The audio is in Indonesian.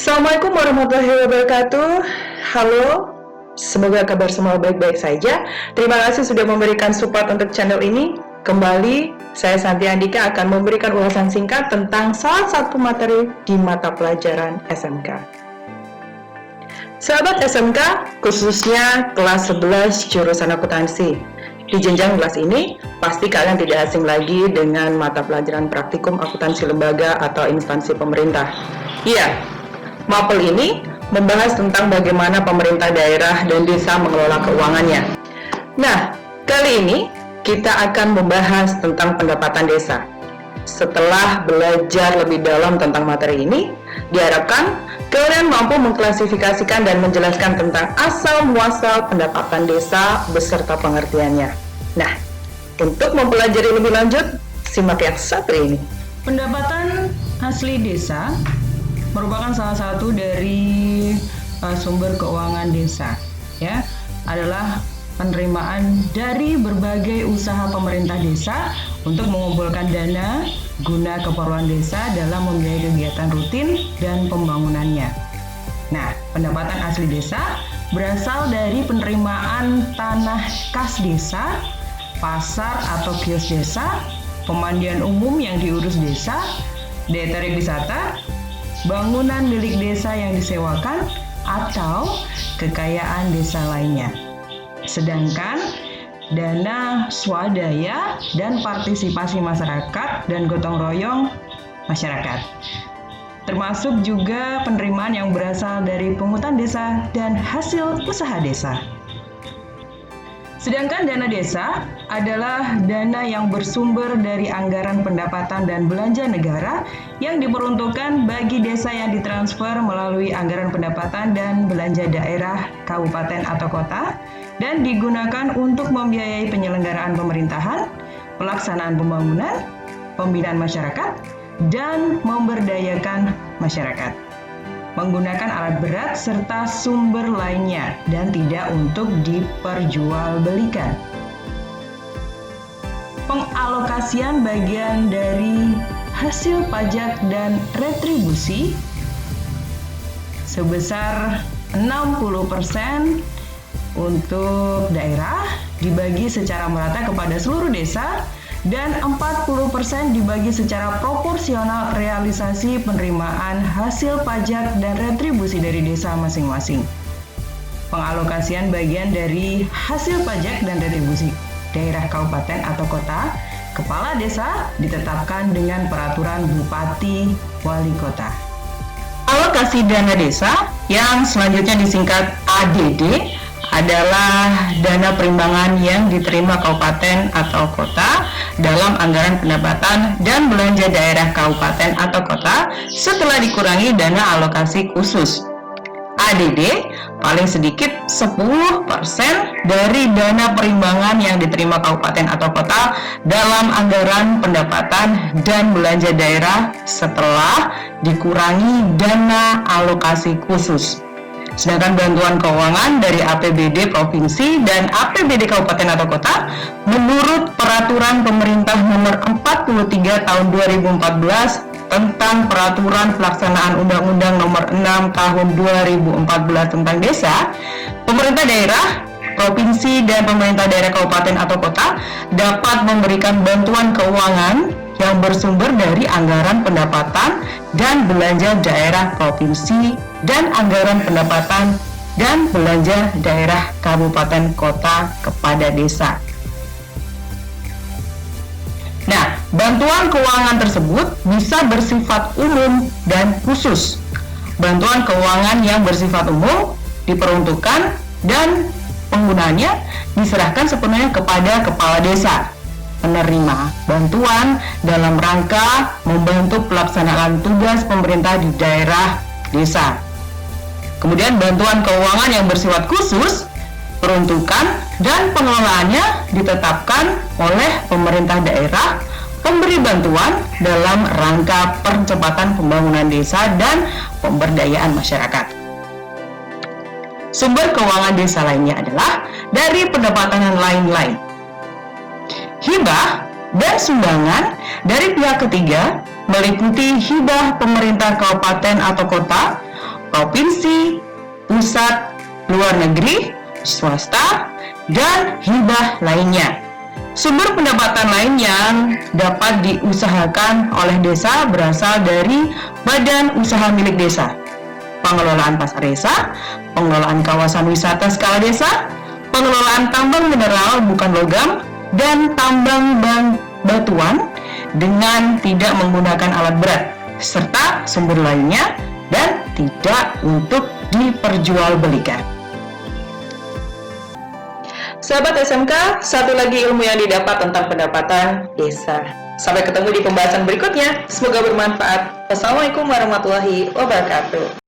Assalamualaikum warahmatullahi wabarakatuh. Halo, semoga kabar semua baik-baik saja. Terima kasih sudah memberikan support untuk channel ini. Kembali, saya Santi Andika akan memberikan ulasan singkat tentang salah satu materi di mata pelajaran SMK. Sahabat SMK, khususnya kelas 11 jurusan akuntansi. Di jenjang kelas ini, pasti kalian tidak asing lagi dengan mata pelajaran praktikum akuntansi lembaga atau instansi pemerintah. Iya, MAPEL ini membahas tentang bagaimana pemerintah daerah dan desa mengelola keuangannya. Nah, kali ini kita akan membahas tentang pendapatan desa. Setelah belajar lebih dalam tentang materi ini, diharapkan kalian mampu mengklasifikasikan dan menjelaskan tentang asal-muasal pendapatan desa beserta pengertiannya. Nah, untuk mempelajari lebih lanjut, simak yang satu ini. Pendapatan asli desa merupakan salah satu dari sumber keuangan desa, ya, adalah penerimaan dari berbagai usaha pemerintah desa untuk mengumpulkan dana guna keperluan desa dalam membiayai kegiatan rutin dan pembangunannya. Nah, pendapatan asli desa berasal dari penerimaan tanah kas desa, pasar atau kios desa, pemandian umum yang diurus desa, daya tarik wisata, bangunan milik desa yang disewakan, atau kekayaan desa lainnya. Sedangkan dana swadaya dan partisipasi masyarakat dan gotong royong masyarakat, termasuk juga penerimaan yang berasal dari pungutan desa dan hasil usaha desa. Sedangkan dana desa adalah dana yang bersumber dari anggaran pendapatan dan belanja negara yang diperuntukkan bagi desa yang ditransfer melalui anggaran pendapatan dan belanja daerah, kabupaten atau kota, dan digunakan untuk membiayai penyelenggaraan pemerintahan, pelaksanaan pembangunan, pembinaan masyarakat, dan memberdayakan masyarakat, menggunakan alat berat serta sumber lainnya dan tidak untuk diperjualbelikan. Pengalokasian bagian dari hasil pajak dan retribusi sebesar 60% untuk daerah dibagi secara merata kepada seluruh desa dan 40% dibagi secara proporsional realisasi penerimaan hasil pajak dan retribusi dari desa masing-masing. Pengalokasian bagian dari hasil pajak dan retribusi daerah, kabupaten atau kota, kepala desa ditetapkan dengan peraturan bupati wali kota. Alokasi dana desa yang selanjutnya disingkat ADD adalah dana perimbangan yang diterima kabupaten atau kota dalam anggaran pendapatan dan belanja daerah kabupaten atau kota setelah dikurangi dana alokasi khusus. ADD paling sedikit 10% dari dana perimbangan yang diterima kabupaten atau kota dalam anggaran pendapatan dan belanja daerah setelah dikurangi dana alokasi khusus. Sedangkan bantuan keuangan dari APBD provinsi dan APBD kabupaten atau kota menurut peraturan pemerintah nomor 43 tahun 2014 tentang peraturan pelaksanaan Undang-Undang nomor 6 tahun 2014 tentang desa, pemerintah daerah, provinsi dan pemerintah daerah kabupaten atau kota dapat memberikan bantuan keuangan yang bersumber dari anggaran pendapatan dan belanja daerah provinsi dan anggaran pendapatan dan belanja daerah kabupaten kota kepada desa. Nah, bantuan keuangan tersebut bisa bersifat umum dan khusus. Bantuan keuangan yang bersifat umum diperuntukkan dan penggunanya diserahkan sepenuhnya kepada kepala desa penerima bantuan dalam rangka membantu pelaksanaan tugas pemerintah di daerah desa. Kemudian bantuan keuangan yang bersifat khusus, peruntukan dan pengelolaannya ditetapkan oleh pemerintah daerah pemberi bantuan dalam rangka percepatan pembangunan desa dan pemberdayaan masyarakat. Sumber keuangan desa lainnya adalah dari pendapatan yang lain-lain. Hibah dan sumbangan dari pihak ketiga meliputi hibah pemerintah kabupaten atau kota provinsi, pusat, luar negeri, swasta, dan hibah lainnya. Sumber pendapatan lain yang dapat diusahakan oleh desa berasal dari badan usaha milik desa, pengelolaan pasar desa, pengelolaan kawasan wisata skala desa, pengelolaan tambang mineral bukan logam, dan tambang batuan dengan tidak menggunakan alat berat, serta sumber lainnya dan tidak untuk diperjualbelikan. Sahabat SMK, satu lagi ilmu yang didapat tentang pendapatan desa. Sampai ketemu di pembahasan berikutnya. Semoga bermanfaat. Wassalamualaikum warahmatullahi wabarakatuh.